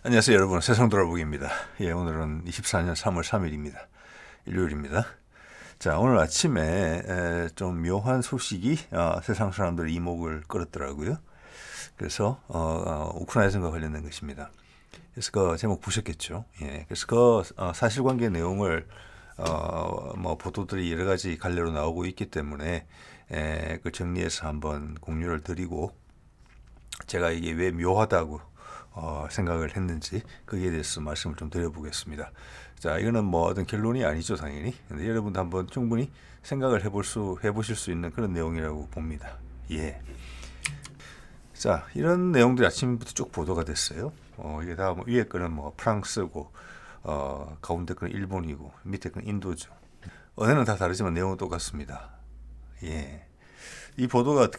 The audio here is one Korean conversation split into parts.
안녕하세요 여러분, 세상돌아보기입니다. 오늘은 24년 3월 3일입니다. 일요일입니다. 자, 오늘 아침에 좀 묘한 소식이 세상 사람들의 이목을 끌었더라고요. 그래서 우크라이나전과 관련된 것입니다. 그래서 그 제목 보셨겠죠. 그래서 그 사실관계 내용을 뭐 보도들이 여러 가지 갈래로 나오고 있기 때문에 그 정리해서 한번 공유를 드리고, 제가 이게 왜 묘하다고 생각을 했는지 거기에 대해서 말씀을 좀 드려보겠습니다. 자, 이거는 뭐 어떤 결론이 아니죠, 당연히. 근데 여러분도 한번 충분히 생각을 해보실 수 있는 그런 내용이라고 봅니다. 자, 이런 내용들이 아침부터 쭉 보도가 됐어요. 이게 다 뭐 위에 거는 뭐 프랑스고, 가운데 거는 일본이고, 밑에 거는 인도죠. 언어는 다 다르지만 내용은 똑같습니다. 이 보도가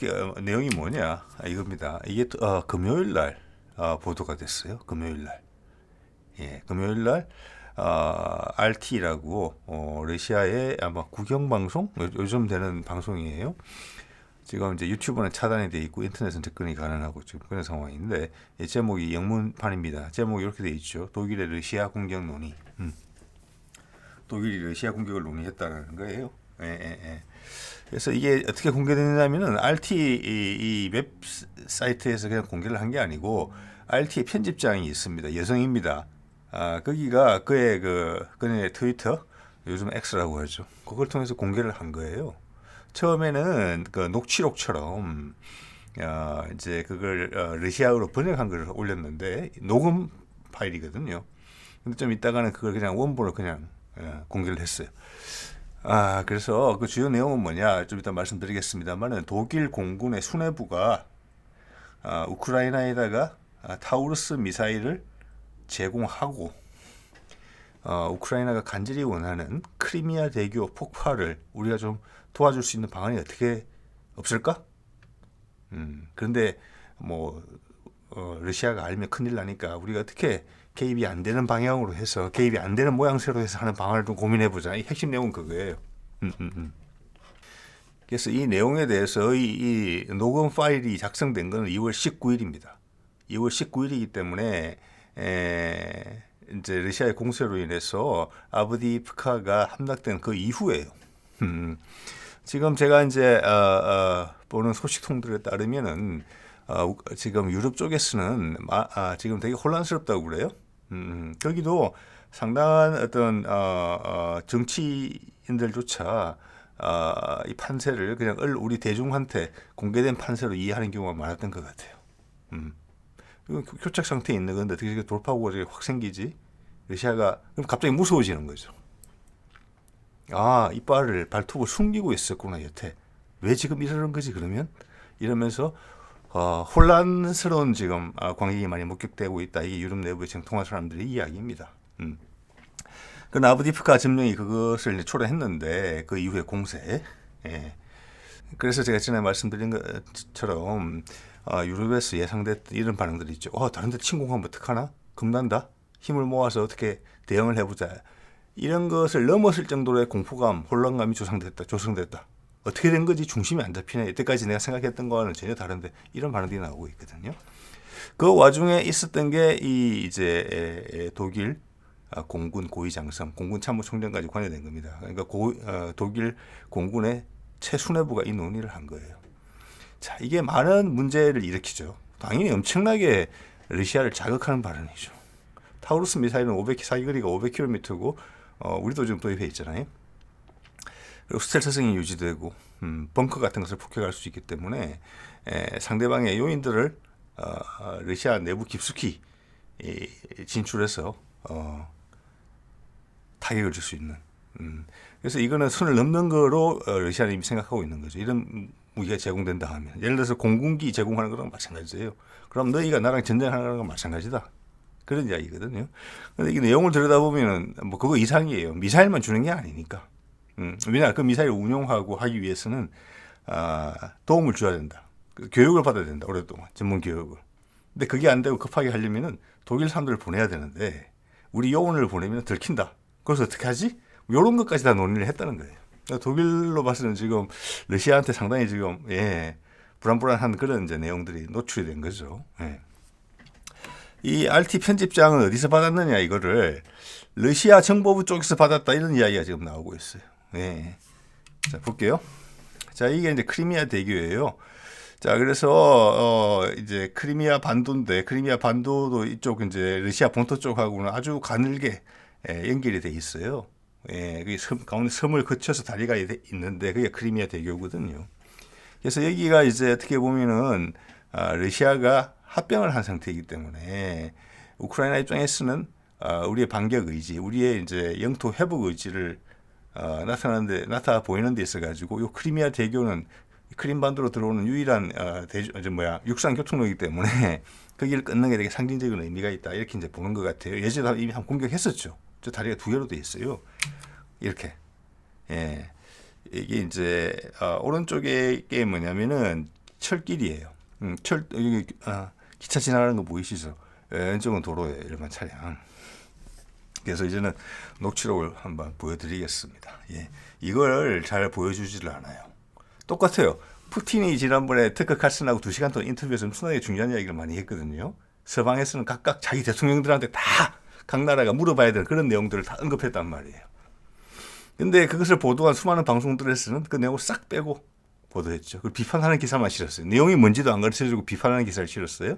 내용이 뭐냐? 이겁니다. 이게 금요일 날 보도가 됐어요. 금요일 날. 금요일 날 RT라고 러시아의 아마 국영방송, 요즘 되는 방송이에요. 지금 이제 유튜브는 차단이 돼 있고 인터넷은 접근이 가능하고 지금 그런 상황인데, 이 제목이 영문판입니다. 제목이 이렇게 돼 있죠. 독일의 러시아 공격 논의. 독일이 러시아 공격을 논의했다는 거예요. 그래서 이게 어떻게 공개되냐면은 RT 이 웹사이트에서 그냥 공개를 한 게 아니고, RT의 편집장이 있습니다. 여성입니다. 거기가 그의 트위터, 요즘 X라고 하죠. 그걸 통해서 공개를 한 거예요. 처음에는 그 녹취록처럼 이제 그걸 러시아어로 번역한 걸 올렸는데, 녹음 파일이거든요. 근데 좀 이따가는 그걸 그냥 원본을 그냥 공개를 했어요. 그래서 그 주요 내용은 뭐냐, 좀 이따 말씀드리겠습니다만은, 독일 공군의 수뇌부가 우크라이나에다가 타우루스 미사일을 제공하고, 우크라이나가 간절히 원하는 크리미아 대교 폭파를 우리가 좀 도와줄 수 있는 방안이 어떻게 없을까? 그런데 뭐 러시아가 알면 큰일 나니까 우리가 어떻게 개입이 안 되는 방향으로 해서, 개입이 안 되는 모양새로 해서 하는 방안을 좀 고민해보자. 이 핵심 내용은 그거예요. 그래서 이 내용에 대해서 이 녹음 파일이 작성된 건 2월 19일입니다. 2월 19일이기 때문에 이제 러시아의 공세로 인해서 아브디프카가 함락된 그 이후에요. 지금 제가 이제 보는 소식통들에 따르면은 지금 유럽 쪽에서는 지금 되게 혼란스럽다고 그래요. 거기도 상당한 어떤 정치인들조차 이 판세를 그냥 우리 대중한테 공개된 판세로 이해하는 경우가 많았던 것 같아요. 이건 교착 상태에 있는 건데 어떻게 돌파구가 확 생기지? 러시아가 그럼 갑자기 무서워지는 거죠. 이빨을 발톱을 숨기고 있었구나 여태. 왜 지금 이러는 거지 그러면? 이러면서 혼란스러운 지금 광경이 많이 목격되고 있다. 이게 유럽 내부의 정통한 사람들의 이야기입니다. 그 아브디프카 점령이 그것을 이제 초래했는데, 그 이후에 공세. 그래서 제가 전에 말씀드린 것처럼 유럽에서 예상됐던 이런 반응들이 있죠. 다른 데 침공하면 어떡하나? 겁난다? 힘을 모아서 어떻게 대응을 해보자. 이런 것을 넘었을 정도의 공포감, 혼란감이 조성됐다. 어떻게 된 거지? 중심이 안 잡히네. 이때까지 내가 생각했던 거와는 전혀 다른데, 이런 반응들이 나오고 있거든요. 그 와중에 있었던 게 이제 독일 공군 고위장성, 공군 참모총장까지 관여된 겁니다. 그러니까 독일 공군의 최수뇌부가 이 논의를 한 거예요. 자, 이게 많은 문제를 일으키죠. 당연히 엄청나게 러시아를 자극하는 발언이죠. 타우루스 미사일은 사거리가 500km고 우리도 지금 도입해 있잖아요. 그리고 스텔스성이 유지되고 벙커 같은 것을 폭격할 수 있기 때문에 상대방의 요인들을 러시아 내부 깊숙이 진출해서 타격을 줄 수 있는. 그래서 이거는 선을 넘는 거로 러시아는 이미 생각하고 있는 거죠. 이런 무기가 제공된다 하면, 예를 들어서 공군기 제공하는 거랑 마찬가지예요. 그럼 너희가 나랑 전쟁하는 건 마찬가지다. 그런 이야기거든요. 근데 이 내용을 들여다보면은 뭐 그거 이상이에요. 미사일만 주는 게 아니니까. 왜냐, 그 미사일을 운용하고 하기 위해서는 도움을 줘야 된다. 교육을 받아야 된다. 오랫동안 전문 교육을. 근데 그게 안 되고 급하게 하려면은 독일 사람들을 보내야 되는데, 우리 요원을 보내면 들킨다. 그래서 어떻게 하지? 이런 것까지 다 논의를 했다는 거예요. 그러니까 독일로 봐서는 지금 러시아한테 상당히 지금 불안불안한 그런 이제 내용들이 노출이 된 거죠. 이 RT 편집장은 어디서 받았느냐 이거를 러시아 정보부 쪽에서 받았다 이런 이야기가 지금 나오고 있어요. 네. 자 볼게요. 자 이게 이제 크리미아 대교예요. 자 그래서 이제 크리미아 반도인데 크리미아 반도도 이쪽 이제 러시아 본토 쪽하고는 아주 가늘게 연결이 돼 있어요. 예, 그 가운데 섬을 거쳐서 다리가 있는데 그게 크리미아 대교거든요. 그래서 여기가 이제 어떻게 보면은 러시아가 합병을 한 상태이기 때문에 우크라이나 입장에서는 우리의 반격 의지, 우리의 이제 영토 회복 의지를 나타 보이는 데 있어 가지고 요 크리미아 대교는 크림반도로 들어오는 유일한 육상 교통로이기 때문에 그 길을 끊는 게 되게 상징적인 의미가 있다 이렇게 이제 보는 것 같아요. 예전에 이미 한 공격했었죠. 저 다리가 두 개로 돼 있어요. 이렇게. 예. 이게 이제 오른쪽에 게 뭐냐면은 철길이에요. 여기 기차 지나가는 거 보이시죠? 왼쪽은 도로예요. 일반 차량. 그래서 이제는 녹취록을 한번 보여드리겠습니다. 예. 이걸 잘 보여주지를 않아요. 똑같아요. 푸틴이 지난번에 터커 칼슨하고 2시간 동안 인터뷰에서 엄청나게 중요한 이야기를 많이 했거든요. 서방에서는 각각 자기 대통령들한테 다 각 나라가 물어봐야 되는 그런 내용들을 다 언급했단 말이에요. 근데 그것을 보도한 수많은 방송들에서는 그 내용을 싹 빼고 보도했죠. 그리고 비판하는 기사만 실었어요. 내용이 뭔지도 안 가르쳐주고 비판하는 기사를 실었어요.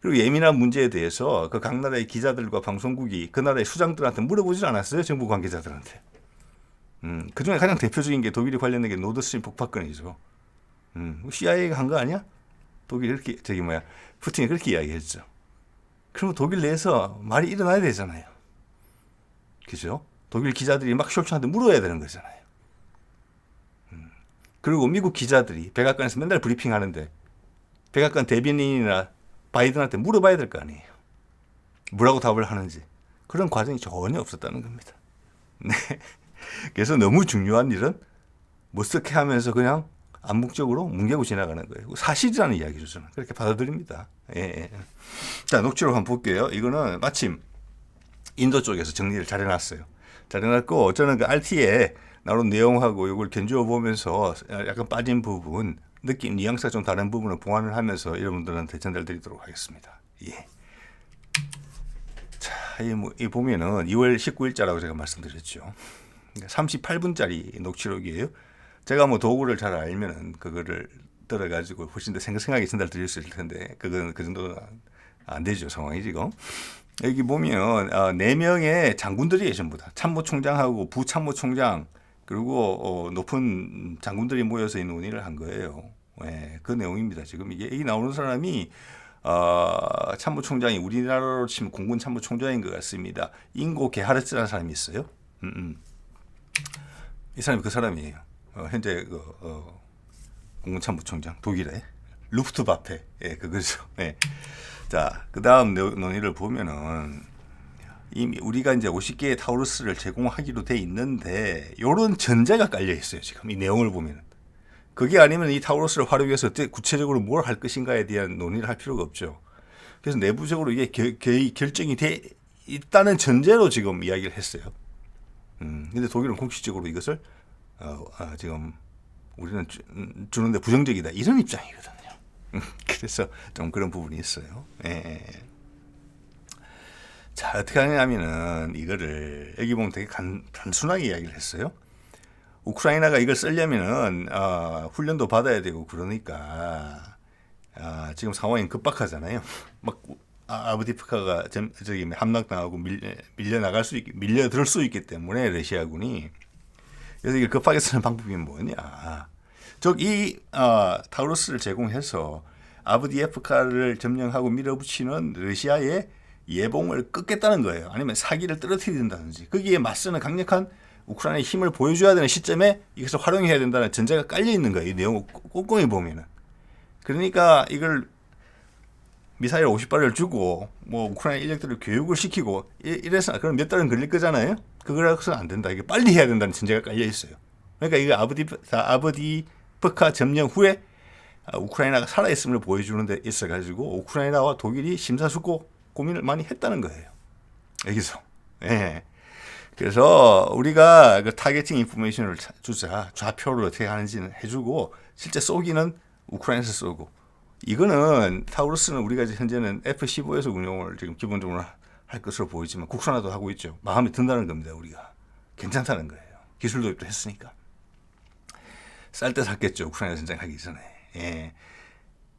그리고 예민한 문제에 대해서 그 각 나라의 기자들과 방송국이 그 나라의 수장들한테 물어보질 않았어요. 정부 관계자들한테. 그중에 가장 대표적인 게 독일이 관련된 게 노드스트림 폭파건이죠. CIA가 한 거 아니야? 독일이 이렇게 푸틴이 그렇게 이야기했죠. 그러면 독일 내에서 말이 일어나야 되잖아요. 그죠? 독일 기자들이 막 숄츠한테 물어야 되는 거잖아요. 그리고 미국 기자들이 백악관에서 맨날 브리핑 하는데 백악관 대변인이나 바이든한테 물어봐야 될 거 아니에요. 뭐라고 답을 하는지. 그런 과정이 전혀 없었다는 겁니다. 네. 그래서 너무 중요한 일은 머쓱해 하면서 그냥 암묵적으로 뭉개고 지나가는 거예요. 사실이라는 이야기죠. 저는 그렇게 받아들입니다. 예. 자, 녹취록 한번 볼게요. 이거는 마침 인도 쪽에서 정리를 잘 해놨어요. 잘 해놨고 저는 그 RT에 나온 내용하고 이걸 견주어 보면서 약간 빠진 부분, 느낌, 뉘앙스가 좀 다른 부분을 보완을 하면서 여러분들한테 전달드리도록 하겠습니다. 예. 자, 이 보면은 2월 19일자라고 제가 말씀드렸죠. 38분짜리 녹취록이에요. 제가 도구를 잘 알면은 그거를 들어가지고 훨씬 더 생생하게 전달드릴 수 있을 텐데 그건 그 정도는 안 되죠. 상황이 지금. 여기 보면 4명의 장군들이에요. 전부 다. 참모총장하고 부참모총장 그리고 높은 장군들이 모여서 이 논의를 한 거예요. 네, 그 내용입니다. 지금 이게 나오는 사람이 참모총장이 우리나라로 치면 공군 참모총장인 것 같습니다. 잉고 게하르츠라는 사람이 있어요. 이 사람이 그 사람이에요. 현재 공군 참모총장 독일의 루프트와페 그거죠. 네. 자, 그 다음 논의를 보면은 이미 우리가 이제 50개의 타우루스를 제공하기로 돼 있는데 이런 전제가 깔려 있어요. 지금 이 내용을 보면은 그게 아니면 이 타우루스를 활용해서 구체적으로 뭘 할 것인가에 대한 논의를 할 필요가 없죠. 그래서 내부적으로 이게 결정이 돼 있다는 전제로 지금 이야기를 했어요. 근데 독일은 공식적으로 이것을 지금 우리는 주는데 부정적이다 이런 입장이거든요. 그래서 좀 그런 부분이 있어요. 예. 자, 어떻게 하냐면은 이거를 여기 보면 되게 단순하게 이야기를 했어요. 우크라이나가 이걸 쓰려면은 훈련도 받아야 되고 그러니까 지금 상황이 급박하잖아요. 막 아브디프카가 저기 함락당하고 밀려나갈 수 밀려들 수 있기 때문에 러시아군이 그래서 이걸 급하게 쓰는 방법이 뭐냐? 이 타우루스를 제공해서 아브디에프카를 점령하고 밀어붙이는 러시아의 예봉을 끊겠다는 거예요. 아니면 사기를 떨어뜨려야 된다든지 거기에 맞서는 강력한 우크라이나의 힘을 보여줘야 되는 시점에 이것을 활용해야 된다는 전제가 깔려 있는 거예요. 이 내용을 꼼꼼히 보면은. 그러니까 이걸 미사일 50발을 주고 우크라이나 인력들을 교육을 시키고 이래서 그럼 몇 달은 걸릴 거잖아요. 그거라서는 안 된다. 이게 빨리 해야 된다는 전제가 깔려 있어요. 그러니까 이거 아브디프카 점령 후에 우크라이나가 살아있음을 보여주는 데 있어가지고 우크라이나와 독일이 심사숙고 고민을 많이 했다는 거예요. 여기서. 예. 그래서 우리가 그 타겟팅 인포메이션을 주자. 좌표를 어떻게 하는지는 해주고 실제 쏘기는 우크라이나에서 쏘고 이거는 타우루스는 우리가 현재는 F-15에서 운용을 지금 기본적으로 할 것으로 보이지만 국산화도 하고 있죠. 마음에 든다는 겁니다. 우리가 괜찮다는 거예요. 기술 도입도 했으니까. 쌀 때 샀겠죠. 우크라이나 전쟁하기 전에. 예.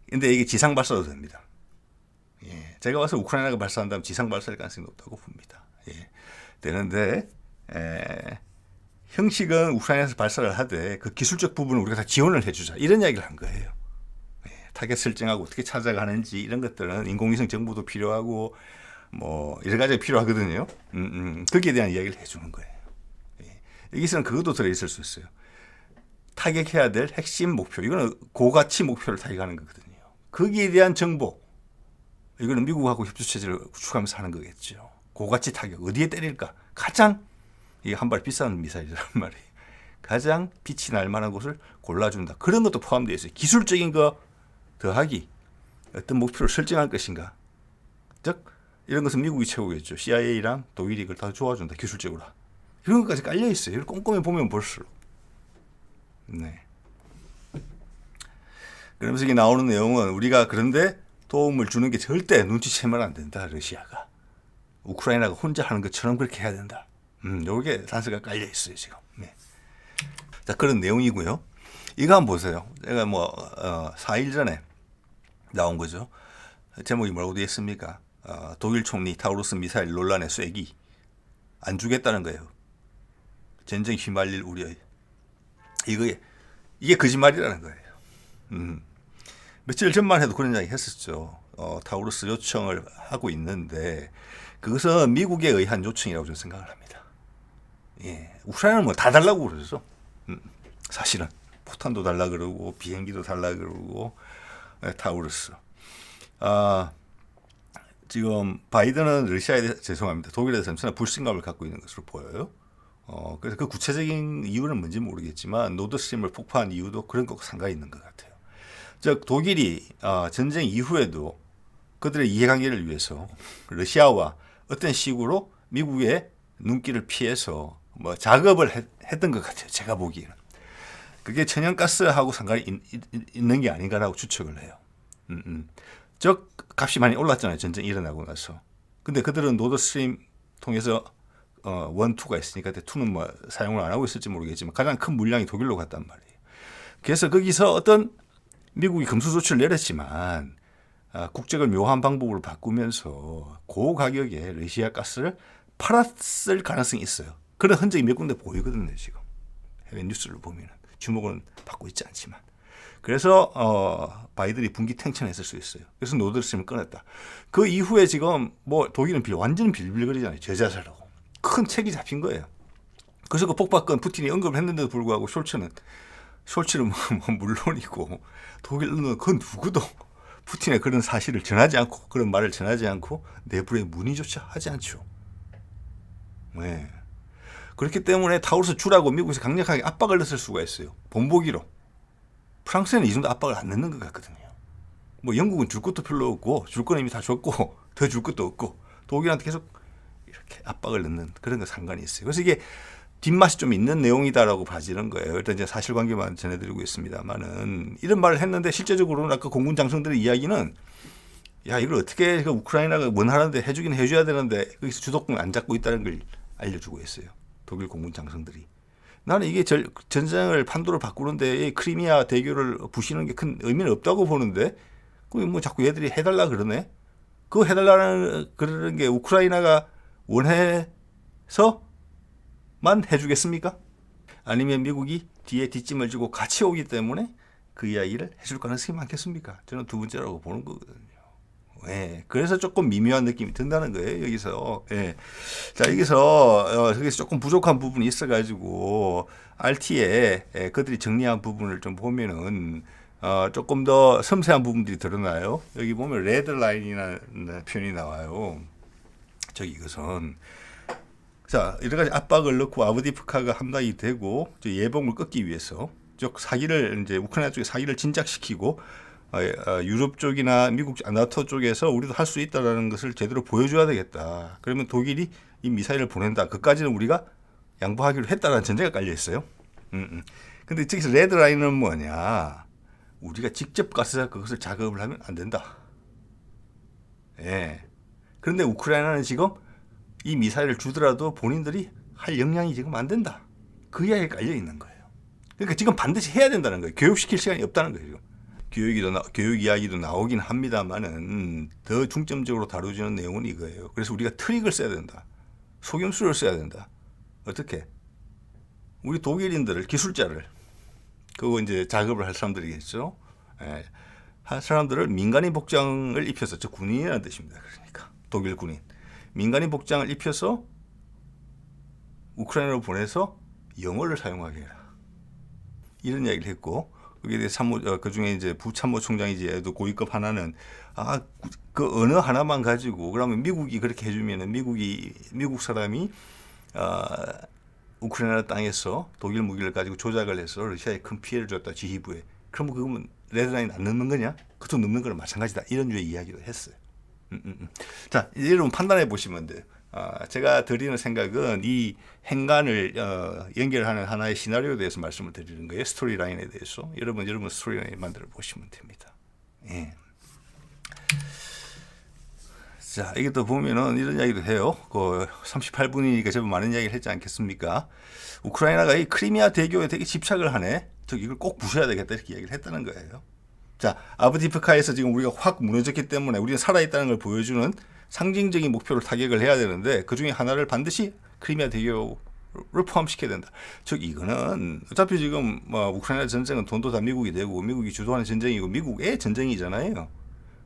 근데 이게 지상 발사도 됩니다. 예. 제가 봐서 우크라이나가 발사한다면 지상 발사할 가능성이 높다고 봅니다. 예. 되는데 형식은 우크라이나에서 발사를 하되 그 기술적 부분을 우리가 다 지원을 해주자 이런 이야기를 한 거예요. 예. 타겟 설정하고 어떻게 찾아가는지 이런 것들은 인공위성 정보도 필요하고 뭐 여러 가지가 필요하거든요. 거기에 대한 이야기를 해주는 거예요. 예. 여기서는 그것도 들어있을 수 있어요. 타격해야 될 핵심 목표. 이거는 고가치 목표를 타격하는 거거든요. 거기에 대한 정보. 이거는 미국하고 협조체제를 구축하면서 하는 거겠죠. 고가치 타격. 어디에 때릴까? 가장 이게 한 발 비싼 미사일이란 말이에요. 가장 빛이 날 만한 곳을 골라준다. 그런 것도 포함되어 있어요. 기술적인 거 더하기 어떤 목표를 설정할 것인가. 즉 이런 것은 미국이 최고겠죠. CIA랑 독일이 이걸 다 도와준다. 기술적으로. 이런 것까지 깔려 있어요. 이걸 꼼꼼히 보면 볼수록. 네. 그러면서 이게 나오는 내용은 우리가 그런데 도움을 주는 게 절대 눈치채면 안 된다. 러시아가. 우크라이나가 혼자 하는 것처럼 그렇게 해야 된다. 요게 단서가 깔려 있어요, 지금. 네. 자, 그런 내용이고요. 이거 한번 보세요. 제가 4일 전에 나온 거죠. 제목이 뭐라고 되어 있습니까? 독일 총리 타우루스 미사일 논란의 쐐기. 안 주겠다는 거예요. 전쟁 휘말릴 우려. 이게 거짓말이라는 거예요. 며칠 전만 해도 그런 이야기 했었죠. 타우루스 요청을 하고 있는데 그것은 미국에 의한 요청이라고 저는 생각을 합니다. 예, 우크라이나는 뭐 다 달라고 그러죠. 사실은 포탄도 달라 그러고 비행기도 달라 그러고 타우루스. 지금 바이든은 러시아에 대해서 죄송합니다. 독일에 대해서 불신감을 갖고 있는 것으로 보여요. 그래서 그 구체적인 이유는 뭔지 모르겠지만 노드스트림을 폭파한 이유도 그런 것과 상관이 있는 것 같아요. 즉 독일이 전쟁 이후에도 그들의 이해관계를 위해서 러시아와 어떤 식으로 미국의 눈길을 피해서 뭐 작업을 했던 것 같아요. 제가 보기에는. 그게 천연가스하고 상관이 있는 게 아닌가라고 추측을 해요. 즉 값이 많이 올랐잖아요. 전쟁이 일어나고 나서. 근데 그들은 노드스트림 통해서 1, 2가 있으니까 2는 뭐 사용을 안 하고 있을지 모르겠지만 가장 큰 물량이 독일로 갔단 말이에요. 그래서 거기서 어떤 미국이 금수 조치를 내렸지만 국적을 묘한 방법으로 바꾸면서 고가격에 러시아 가스를 팔았을 가능성이 있어요. 그런 흔적이 몇 군데 보이거든요. 지금 해외 뉴스를 보면 주목은 받고 있지 않지만. 그래서 바이든이 분기탱천했을 수 있어요. 그래서 노드스트림을 끊었다. 그 이후에 지금 뭐 독일은 완전 빌빌거리잖아요. 저자살하고. 큰 책이 잡힌 거예요. 그래서 그 폭발건 푸틴이 언급을 했는데도 불구하고 숄츠는 뭐 물론이고 독일은 그 누구도 푸틴의 그런 사실을 전하지 않고 그런 말을 전하지 않고 내부에 문의조차 하지 않죠. 네. 그렇기 때문에 타우루스 주라고 미국에서 강력하게 압박을 넣을 수가 있어요. 본보기로. 프랑스에는 이 정도 압박을 안 넣는 것 같거든요. 뭐 영국은 줄 것도 별로 없고 줄 건 이미 다 줬고 더 줄 것도 없고 독일한테 계속 이렇게 압박을 넣는 그런 거 상관이 있어요. 그래서 이게 뒷맛이 좀 있는 내용이다라고 봐지는 거예요. 일단 이제 사실관계만 전해드리고 있습니다만은 이런 말을 했는데 실제적으로는 아까 공군 장성들의 이야기는 야 이걸 어떻게 우크라이나가 원하는데 해주긴 해줘야 되는데 거기서 주도권 안 잡고 있다는 걸 알려주고 있어요. 독일 공군 장성들이. 나는 이게 전쟁을 판도를 바꾸는데 크리미아 대교를 부시는 게 큰 의미는 없다고 보는데 뭐 자꾸 얘들이 해달라 그러네. 그거 해달라는 그러는 게 우크라이나가 원해서만 해주겠습니까? 아니면 미국이 뒤에 뒷짐을 지고 같이 오기 때문에 그 이야기를 해줄 가능성이 많겠습니까? 저는 두 번째라고 보는 거거든요. 예, 그래서 조금 미묘한 느낌이 든다는 거예요, 여기서. 예. 자, 여기서 조금 부족한 부분이 있어가지고, RT에 그들이 정리한 부분을 좀 보면은, 조금 더 섬세한 부분들이 드러나요. 여기 보면 레드라인이라는 표현이 나와요. 저기 이것은. 자, 여러 가지 압박을 넣고 아브디프카가 함락이 되고, 예봉을 끊기 위해서, 즉, 이제 우크라이나 쪽에 사기를 진작시키고, 유럽 쪽이나 미국, 나토 쪽에서 우리도 할 수 있다는 것을 제대로 보여줘야 되겠다. 그러면 독일이 이 미사일을 보낸다. 그까지는 우리가 양보하기로 했다는 전제가 깔려 있어요. 근데 저기서 레드라인은 뭐냐? 우리가 직접 가서 그것을 작업을 하면 안 된다. 예. 그런데 우크라이나는 지금 이 미사일을 주더라도 본인들이 할 역량이 지금 안 된다. 그 이야기에 깔려 있는 거예요. 그러니까 지금 반드시 해야 된다는 거예요. 교육시킬 시간이 없다는 거예요. 교육 이야기도 나오긴 합니다만은 더 중점적으로 다루지는 내용은 이거예요. 그래서 우리가 트릭을 써야 된다. 속임수를 써야 된다. 어떻게? 우리 독일인들을, 기술자를, 그거 이제 작업을 할 사람들이겠죠. 예. 한 사람들을 민간인 복장을 입혀서, 저 군인이라는 뜻입니다. 그러니까 독일 군인 민간인 복장을 입혀서 우크라이나로 보내서 영어를 사용하게 해라. 이런 이야기를 했고, 거기에 대해 그 중에 이제 부참모총장이지 고위급 하나는 그 언어 하나만 가지고 그러면 미국이 그렇게 해주면은 미국 사람이 우크라이나 땅에서 독일 무기를 가지고 조작을 해서 러시아에 큰 피해를 줬다, 지휘부에. 그러면 그거면 레드라인 안 넘는 거냐? 그것도 넘는 거랑 마찬가지다. 이런 류의 이야기도 했어요. 자, 이제 여러분 판단해 보시면 돼요. 제가 드리는 생각은 이 행간을 연결하는 하나의 시나리오에 대해서 말씀을 드리는 거예요. 스토리라인에 대해서. 여러분 스토리라인 만들어 보시면 됩니다. 예. 자, 이게 또 보면은 이런 이야기도 해요. 38분이니까 제법 많은 이야기를 했지 않겠습니까? 우크라이나가 이 크리미아 대교에 되게 집착을 하네. 이걸 꼭 부셔야 되겠다, 이렇게 이야기를 했다는 거예요. 자, 아브디프카에서 지금 우리가 확 무너졌기 때문에 우리는 살아있다는 걸 보여주는 상징적인 목표를 타격을 해야 되는데, 그 중에 하나를 반드시 크리미아 대교를 포함시켜야 된다. 이거는 어차피 지금 우크라이나 전쟁은 돈도 다 미국이 되고 미국이 주도하는 전쟁이고 미국의 전쟁이잖아요.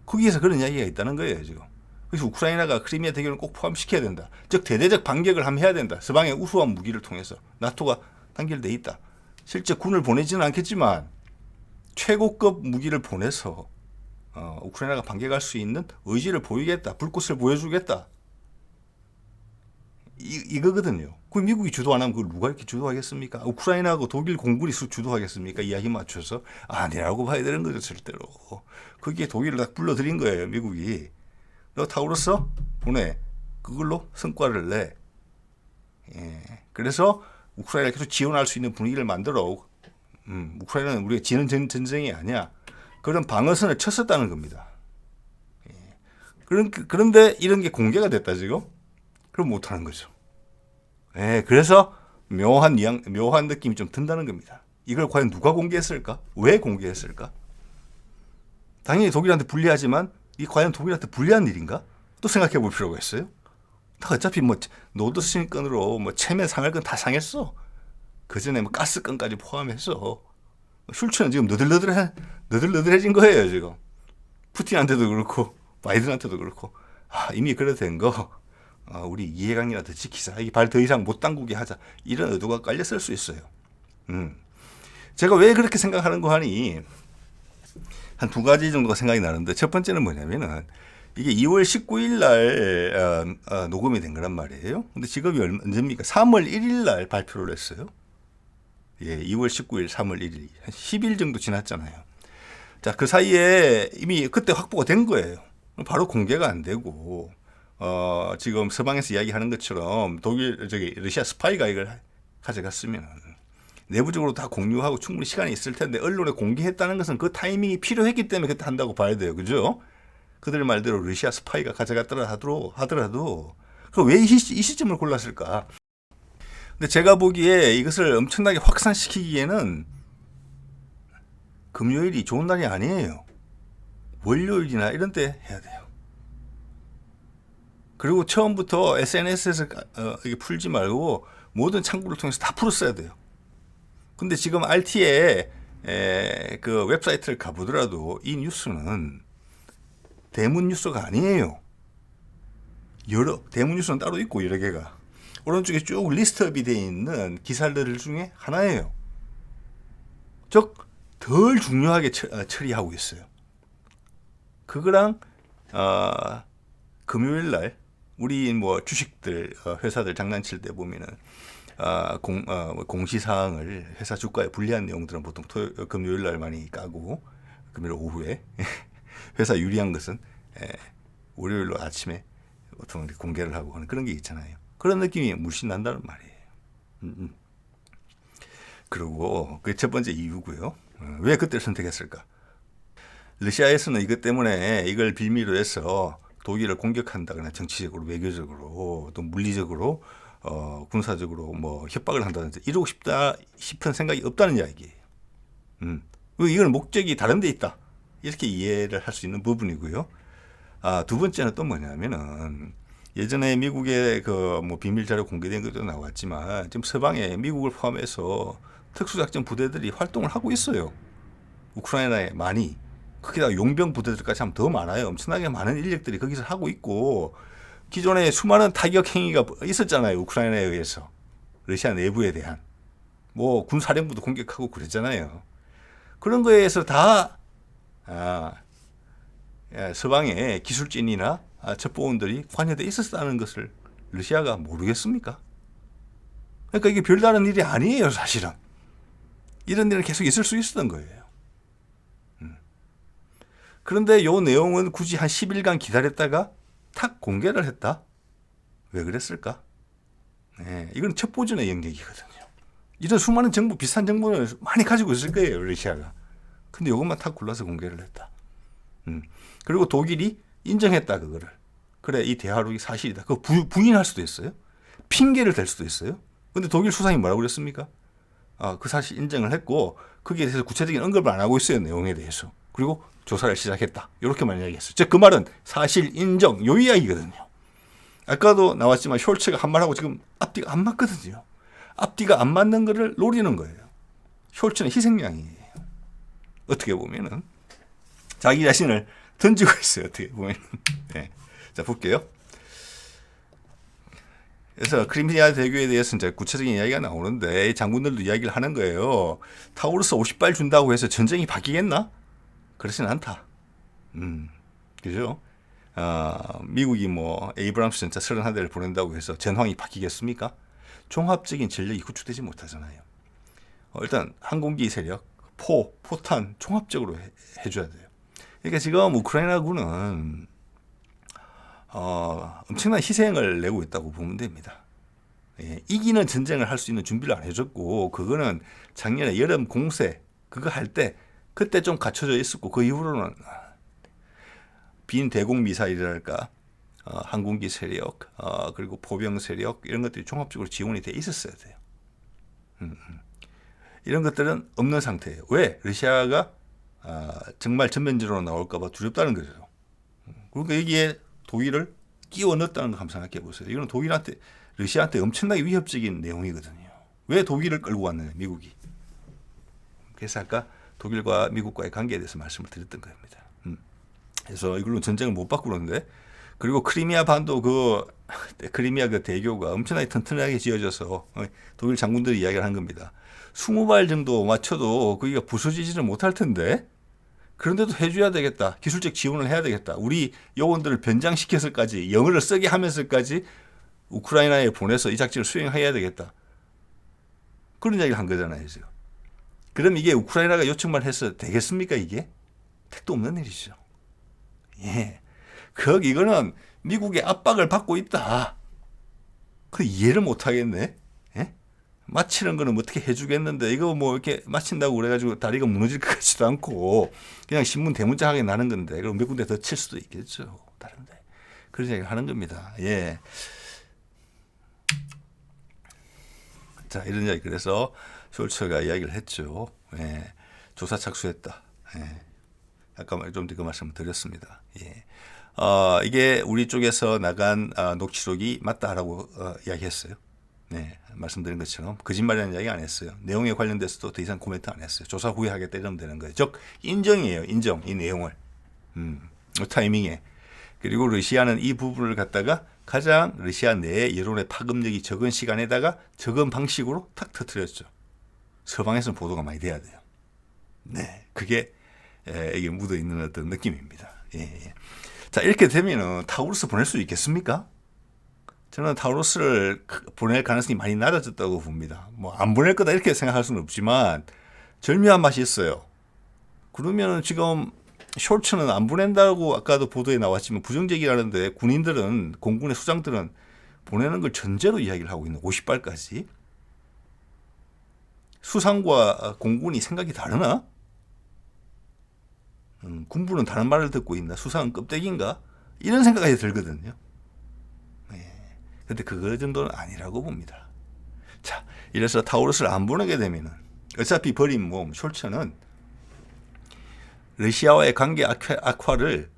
거기에서 그런 이야기가 있다는 거예요, 지금. 그래서 우크라이나가 크리미아 대교를 꼭 포함시켜야 된다. 즉 대대적 반격을 한번 해야 된다. 서방의 우수한 무기를 통해서 나토가 단결돼 있다. 실제 군을 보내지는 않겠지만 최고급 무기를 보내서 우크라이나가 반격할 수 있는 의지를 보이겠다. 불꽃을 보여주겠다. 이거거든요. 그 미국이 주도 안 하면 그걸 누가 이렇게 주도하겠습니까? 우크라이나하고 독일 공군이 주도하겠습니까? 이야기 맞춰서 아니라고 봐야 되는 거죠, 절대로. 거기에 독일을 딱 불러들인 거예요, 미국이. 너 타우러스 보내. 그걸로 성과를 내. 예. 그래서 우크라이나를 계속 지원할 수 있는 분위기를 만들어. 우크라이나는 우리가 지는 전쟁이 아니야. 그런 방어선을 쳤었다는 겁니다. 예. 그런데 이런 게 공개가 됐다, 지금? 그럼 못하는 거죠. 예. 그래서 묘한 느낌이 좀 든다는 겁니다. 이걸 과연 누가 공개했을까? 왜 공개했을까? 당연히 독일한테 불리하지만 이 과연 독일한테 불리한 일인가? 또 생각해 볼 필요가 있어요. 다 어차피 노드 스윙건으로 체면 상할 건 다 상했어. 그 전에 가스건까지 포함해서 슐츠는 지금 너들너들해진 거예요, 지금. 푸틴한테도 그렇고 바이든한테도 그렇고 이미 그래 된 거. 우리 이해관계라도 지키자. 이게 발 더 이상 못 당기게 하자. 이런 의도가 깔렸을 수 있어요. 제가 왜 그렇게 생각하는 거 하니? 한 두 가지 정도가 생각이 나는데, 첫 번째는 뭐냐면은 이게 2월 19일 날 녹음이 된 거란 말이에요. 근데 지금이 언제입니까? 3월 1일 날 발표를 했어요. 예, 2월 19일, 3월 1일. 한 10일 정도 지났잖아요. 자, 그 사이에 이미 그때 확보가 된 거예요. 바로 공개가 안 되고, 지금 서방에서 이야기하는 것처럼 러시아 스파이가 이걸 가져갔으면 내부적으로 다 공유하고 충분히 시간이 있을 텐데 언론에 공개했다는 것은 그 타이밍이 필요했기 때문에 그때 한다고 봐야 돼요. 그죠? 그들 말대로 러시아 스파이가 가져갔더라 하더라도 왜 이 시점을 골랐을까? 근데 제가 보기에 이것을 엄청나게 확산시키기에는 금요일이 좋은 날이 아니에요. 월요일이나 이런 때 해야 돼요. 그리고 처음부터 SNS에서 이게 풀지 말고 모든 창구를 통해서 다 풀었어야 돼요. 근데 지금 RT의 그 웹사이트를 가보더라도 이 뉴스는 대문 뉴스가 아니에요. 대문 뉴스는 따로 있고 여러 개가 오른쪽에 쭉 리스트업이 되어 있는 기사들 중에 하나예요. 즉 덜 중요하게 처리하고 있어요. 그거랑 금요일 날 우리 주식들 회사들 장난칠 때 보면은 공시사항을 회사 주가에 불리한 내용들은 보통 금요일 날 많이 까고 금요일 오후에 회사 유리한 것은 월요일 아침에 보통 공개를 하고 하는 그런 게 있잖아요. 그런 느낌이 물씬 난다는 말이에요. 그리고 그게 첫 번째 이유고요. 왜 그때를 선택했을까? 러시아에서는 이것 때문에 이걸 빌미로 해서 독일을 공격한다거나 정치적으로, 외교적으로, 또 물리적으로, 군사적으로 뭐 협박을 한다든지 이러고 싶다 싶은 생각이 없다는 이야기예요. 이건 목적이 다른 데 있다. 이렇게 이해를 할 수 있는 부분이고요. 두 번째는 또 뭐냐면은 예전에 미국의 그 뭐 비밀 자료 공개된 것도 나왔지만 지금 서방에 미국을 포함해서 특수작전 부대들이 활동을 하고 있어요. 우크라이나에 많이. 거기다가 용병 부대들까지 하면 더 많아요. 엄청나게 많은 인력들이 거기서 하고 있고 기존에 수많은 타격 행위가 있었잖아요. 우크라이나에 의해서. 러시아 내부에 대한. 뭐 군사령부도 공격하고 그랬잖아요. 그런 거에서 다 서방의 기술진이나 첩보원들이 관여돼 있었다는 것을 러시아가 모르겠습니까? 그러니까 이게 별다른 일이 아니에요, 사실은. 이런 일은 계속 있을 수 있었던 거예요. 그런데 요 내용은 굳이 한 10일간 기다렸다가 탁 공개를 했다? 왜 그랬을까? 네, 이건 첩보전의 영역이거든요. 이런 수많은 정보, 비슷한 정보를 많이 가지고 있을 거예요, 러시아가. 근데 이것만 탁 골라서 공개를 했다. 그리고 독일이 인정했다, 그거를. 그래, 이 대화록이 사실이다. 그거 부인할 수도 있어요. 핑계를 댈 수도 있어요. 근데 독일 수상이 뭐라고 그랬습니까? 그 사실 인정을 했고, 거기에 대해서 구체적인 언급을 안 하고 있어요, 내용에 대해서. 그리고 조사를 시작했다. 이렇게만 이야기했어요. 즉, 그 말은 사실 인정, 요 이야기거든요. 아까도 나왔지만 숄츠가 한 말하고 지금 앞뒤가 안 맞거든요. 앞뒤가 안 맞는 거를 노리는 거예요. 숄츠는 희생양이에요. 어떻게 보면은. 자기 자신을 던지고 있어요. 어떻게 보면. 네. 자, 볼게요. 그래서 크리미아 대교에 대해서 이제 구체적인 이야기가 나오는데 장군들도 이야기를 하는 거예요. 타우루스 50발 준다고 해서 전쟁이 바뀌겠나? 그렇진 않다. 그죠? 미국이 뭐 에이브람스 전차 31대를 보낸다고 해서 전황이 바뀌겠습니까? 종합적인 전력이 구축되지 못하잖아요. 일단 항공기 세력, 포탄 종합적으로 해줘야 돼요. 그러니까 지금 우크라이나군은 엄청난 희생을 내고 있다고 보면 됩니다. 예, 이기는 전쟁을 할 수 있는 준비를 안 해줬고 그거는 작년에 여름 공세 그거 할 때 그때 좀 갖춰져 있었고 그 이후로는 빈 대공 미사일이랄까 항공기 세력 그리고 포병 세력 이런 것들이 종합적으로 지원이 돼 있었어야 돼요. 이런 것들은 없는 상태예요. 왜? 러시아가 정말 전면전으로 나올까 봐 두렵다는 거죠. 그러니까 여기에 독일을 끼워 넣었다는 거 한번 생각해 보세요. 이거는 독일한테, 러시아한테 엄청나게 위협적인 내용이거든요. 왜 독일을 끌고 왔느냐, 미국이. 그래서 아까 독일과 미국과의 관계에 대해서 말씀을 드렸던 겁니다. 그래서 이걸로 전쟁을 못 바꾸는데, 그리고 크리미아 반도 크리미아 그 대교가 엄청나게 튼튼하게 지어져서 독일 장군들이 이야기를 한 겁니다. 20발 정도 맞춰도 거기가 부서지지는 못할 텐데, 그런데도 해줘야 되겠다. 기술적 지원을 해야 되겠다. 우리 요원들을 변장시켜서까지 영어를 쓰게 하면서까지 우크라이나에 보내서 이 작전을 수행해야 되겠다. 그런 이야기를 한 거잖아요, 지금. 그럼 이게 우크라이나가 요청만 해서 되겠습니까, 이게? 택도 없는 일이죠. 예. 이거는 미국의 압박을 받고 있다. 그 이해를 못 하겠네. 예? 마치는 거는 어떻게 해주겠는데 이거 뭐 이렇게 마친다고 그래가지고 다리가 무너질 것 같지도 않고 그냥 신문 대문짝하게 나는 건데 그럼 몇 군데 더 칠 수도 있겠죠. 다른데 그런 얘기를 하는 겁니다. 예. 자 이런 이야기 그래서 숄츠가 이야기를 했죠. 예. 조사 착수했다. 예. 아까 좀 그 말씀을 드렸습니다. 예. 이게 우리 쪽에서 나간 녹취록이 맞다라고 이야기했어요. 네, 말씀드린 것처럼 거짓말이라는 이야기 안 했어요. 내용에 관련돼서도 더 이상 코멘트 안 했어요. 조사 후에 하겠다 이러면 되는 거예요. 즉 인정이에요. 인정. 이 내용을. 타이밍에. 그리고 러시아는 이 부분을 갖다가 가장 러시아 내에 여론의 파급력이 적은 시간에다가 적은 방식으로 탁 터뜨렸죠. 서방에서는 보도가 많이 돼야 돼요. 네, 그게 이게 묻어 있는 어떤 느낌입니다. 예. 자 이렇게 되면은 타우루스 보낼 수 있겠습니까? 저는 타우루스를 보낼 가능성이 많이 낮아졌다고 봅니다. 뭐 안 보낼 거다 이렇게 생각할 수는 없지만 절묘한 맛이 있어요. 그러면 지금 숄츠는 안 보낸다고 아까도 보도에 나왔지만 부정적이라는데 군인들은 공군의 수장들은 보내는 걸 전제로 이야기를 하고 있는 50발까지. 수상과 공군이 생각이 다르나? 군부는 다른 말을 듣고 있나? 수상은 껍데기인가? 이런 생각이 들거든요. 근데 그거 정도는 아니라고 봅니다. 자, 이래서 타우루스를 안 보내게 되면은 어차피 버린 몸 숄츠는 러시아와의 관계 악화를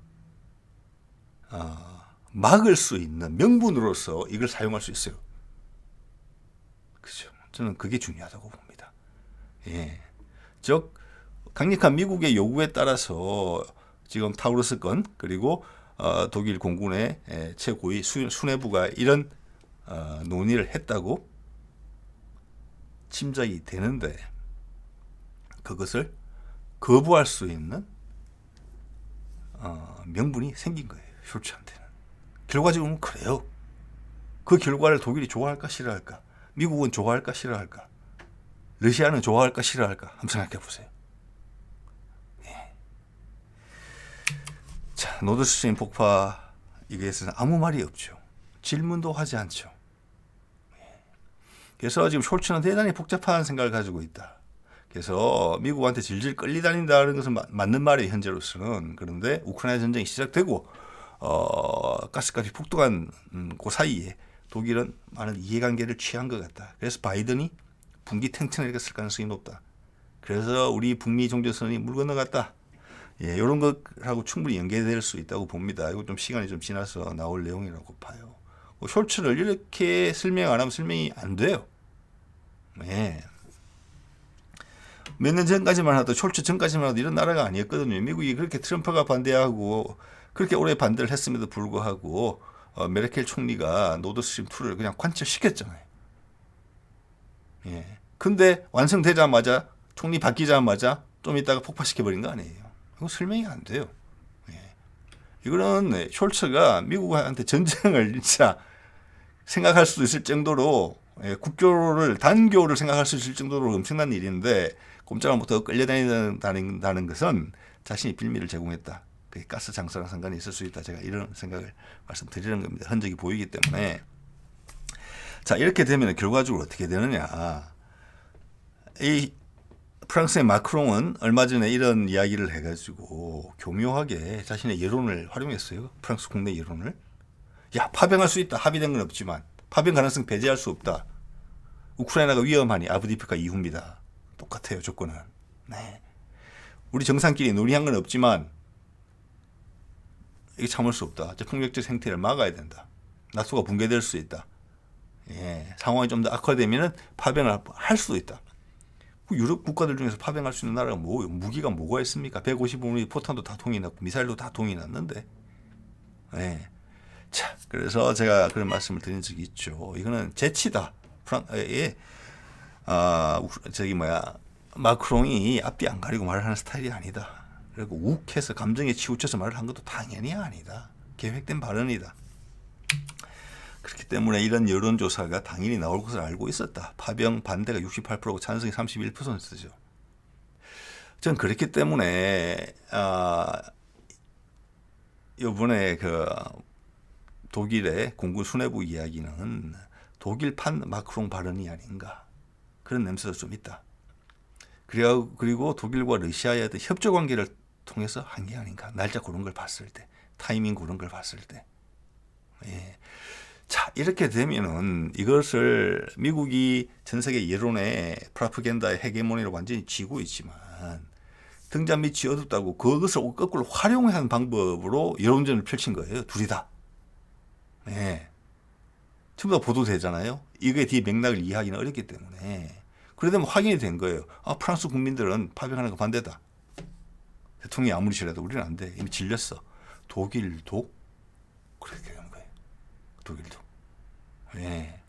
막을 수 있는 명분으로서 이걸 사용할 수 있어요. 그죠? 저는 그게 중요하다고 봅니다. 예. 즉 강력한 미국의 요구에 따라서 지금 타우루스 건 그리고 독일 공군의 최고위 수뇌부가 이런 논의를 했다고 짐작이 되는데 그것을 거부할 수 있는 명분이 생긴 거예요. 숄츠한테는. 결과적으로는 그래요. 그 결과를 독일이 좋아할까 싫어할까? 미국은 좋아할까 싫어할까? 러시아는 좋아할까 싫어할까? 한번 생각해 보세요. 예. 자, 노드스트림 폭파 이거에 대해서는 아무 말이 없죠. 질문도 하지 않죠. 예. 그래서 지금 숄츠는 대단히 복잡한 생각을 가지고 있다. 그래서 미국한테 질질 끌리다닌다는 것은 맞는 말이에요. 현재로서는. 그런데 우크라이나 전쟁이 시작되고 가스값이 폭등한 그 사이에 독일은 많은 이해관계를 취한 것 같다. 그래서 바이든이 분기 탱탱하게 쓸 가능성이 높다. 그래서 우리 북미 종전선언이 물 건너갔다. 예, 이런 것하고 충분히 연계될 수 있다고 봅니다. 이거 좀 시간이 좀 지나서 나올 내용이라고 봐요. 숄츠를 이렇게 설명 안 하면 설명이 안 돼요. 예. 몇 년 전까지만 하도 숄츠 전까지만 하도 이런 나라가 아니었거든요. 미국이 그렇게 트럼프가 반대하고 그렇게 오래 반대를 했음에도 불구하고 메르켈 총리가 노드스트림 2를 그냥 관철시켰잖아요. 예. 근데 완성되자마자 총리 바뀌자마자 좀 있다가 폭파시켜버린 거 아니에요. 이거 설명이 안 돼요. 예. 이거는 숄츠가 미국한테 전쟁을 진짜 생각할 수도 있을 정도로 국교를 단교를 생각할 수 있을 정도로 엄청난 일인데 꼼짝을 못하고 끌려다닌다는 것은 자신이 빌미를 제공했다. 그게 가스 장사랑 상관이 있을 수 있다. 제가 이런 생각을 말씀드리는 겁니다. 흔적이 보이기 때문에. 자, 이렇게 되면 결과적으로 어떻게 되느냐. 이 프랑스의 마크롱은 얼마 전에 이런 이야기를 해가지고 교묘하게 자신의 여론을 활용했어요. 프랑스 국내 여론을. 야, 파병할 수 있다. 합의된 건 없지만 파병 가능성 배제할 수 없다. 우크라이나가 위험하니 아브디프카 이후입니다. 똑같아요. 조건은. 네. 우리 정상끼리 논의한 건 없지만 이게 참을 수 없다. 폭력적 행태를 막아야 된다. 나토가 붕괴될 수 있다. 예, 상황이 좀 더 악화되면 파병을 할 수도 있다. 유럽 국가들 중에서 파병할 수 있는 나라가 뭐예요? 무기가 뭐가 있습니까? 155mm 포탄도 다 동의났고 미사일도 다 동의났는데. 예. 자, 그래서 제가 그런 말씀을 드린 적이 있죠. 이거는 재치다. 마크롱이 앞뒤 안 가리고 말을 하는 스타일이 아니다. 그리고 욱해서 감정에 치우쳐서 말을 한 것도 당연히 아니다. 계획된 발언이다. 그렇기 때문에 이런 여론조사가 당연히 나올 것을 알고 있었다. 파병 반대가 68%고 찬성이 31%죠. 전 그렇기 때문에 이번에 그 독일의 공군 수뇌부 이야기는 독일판 마크롱 발언이 아닌가 그런 냄새도 좀 있다. 그리고 독일과 러시아의 협조 관계를 통해서 한 게 아닌가. 날짜 그런 걸 봤을 때, 타이밍 그런 걸 봤을 때. 예. 자, 이렇게 되면은 이것을 미국이 전 세계 여론의 프로파간다의 헤게모니로 완전히 쥐고 있지만 등잔 밑이 어둡다고 그것을 거꾸로 활용하는 방법으로 여론전을 펼친 거예요. 둘이 다. 예. 전부 다 보도되잖아요. 이거에 뒤에 맥락을 이해하기는 어렵기 때문에. 그러다 확인이 된 거예요. 프랑스 국민들은 파병하는 거 반대다. 대통령이 아무리 싫어도 우리는 안 돼. 이미 질렸어. 독일도 그렇게 되는 거예요. 독일도. 예.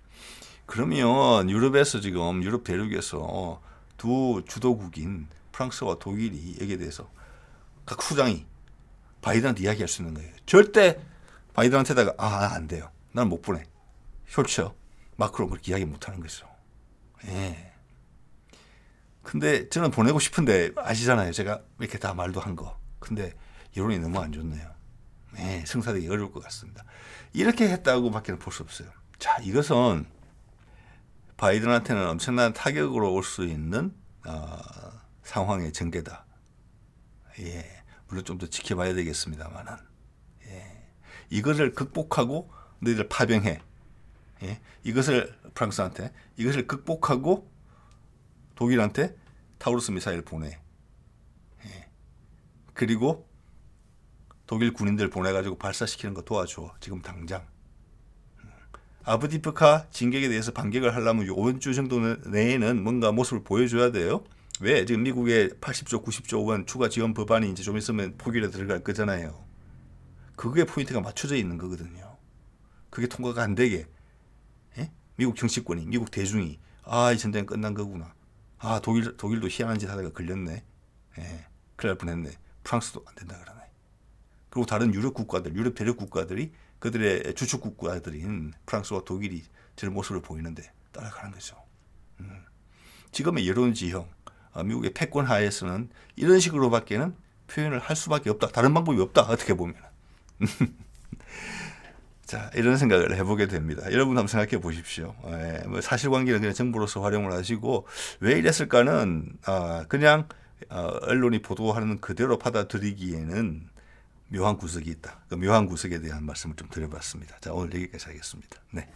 그러면 유럽에서 지금 유럽 대륙에서 두 주도국인 프랑스와 독일이 여기에 대해서 각 수장이 바이든한테 이야기할 수 있는 거예요. 절대 바이든한테다가 안 돼요. 난 못 보내. 숄츠, 마크롱 그렇게 이야기 못 하는 거죠. 예. 근데 저는 보내고 싶은데 아시잖아요. 제가 이렇게 다 말도 한 거. 근데 여론이 너무 안 좋네요. 네, 성사되기 어려울 것 같습니다. 이렇게 했다고밖에 볼 수 없어요. 자, 이것은 바이든한테는 엄청난 타격으로 올 수 있는 상황의 전개다. 예, 물론 좀 더 지켜봐야 되겠습니다만은 이것을 극복하고 너희들 파병해. 이것을 프랑스한테 이것을 극복하고 독일한테 타우루스 미사일 보내. 그리고 독일 군인들 보내가지고 발사시키는 거 도와줘. 지금 당장. 아브디프카 진격에 대해서 반격을 하려면 이번 주 정도 내에는 뭔가 모습을 보여줘야 돼요. 왜? 지금 미국의 80조, 90조 원 추가 지원 법안이 이제 좀 있으면 포기에 들어갈 거잖아요. 그게 포인트가 맞춰져 있는 거거든요. 그게 통과가 안 되게 미국 정치권이, 미국 대중이 이 전쟁 끝난 거구나. 독일도 희한한 짓 하다가 걸렸네. 큰일 날 뻔했네. 프랑스도 안 된다 그러네. 그리고 다른 유럽 국가들, 유럽 대륙 국가들이 그들의 주축 국가들인 프랑스와 독일이 저런 모습을 보이는데 따라가는 거죠. 지금의 여론 지형, 미국의 패권 하에서는 이런 식으로밖에는 표현을 할 수밖에 없다. 다른 방법이 없다. 어떻게 보면. 자, 이런 생각을 해보게 됩니다. 여러분 한번 생각해 보십시오. 뭐 사실관계는 그냥 정보로서 활용을 하시고 왜 이랬을까는 그냥 언론이 보도하는 그대로 받아들이기에는 묘한 구석이 있다. 그 묘한 구석에 대한 말씀을 좀 드려봤습니다. 자, 오늘 여기까지 하겠습니다. 네.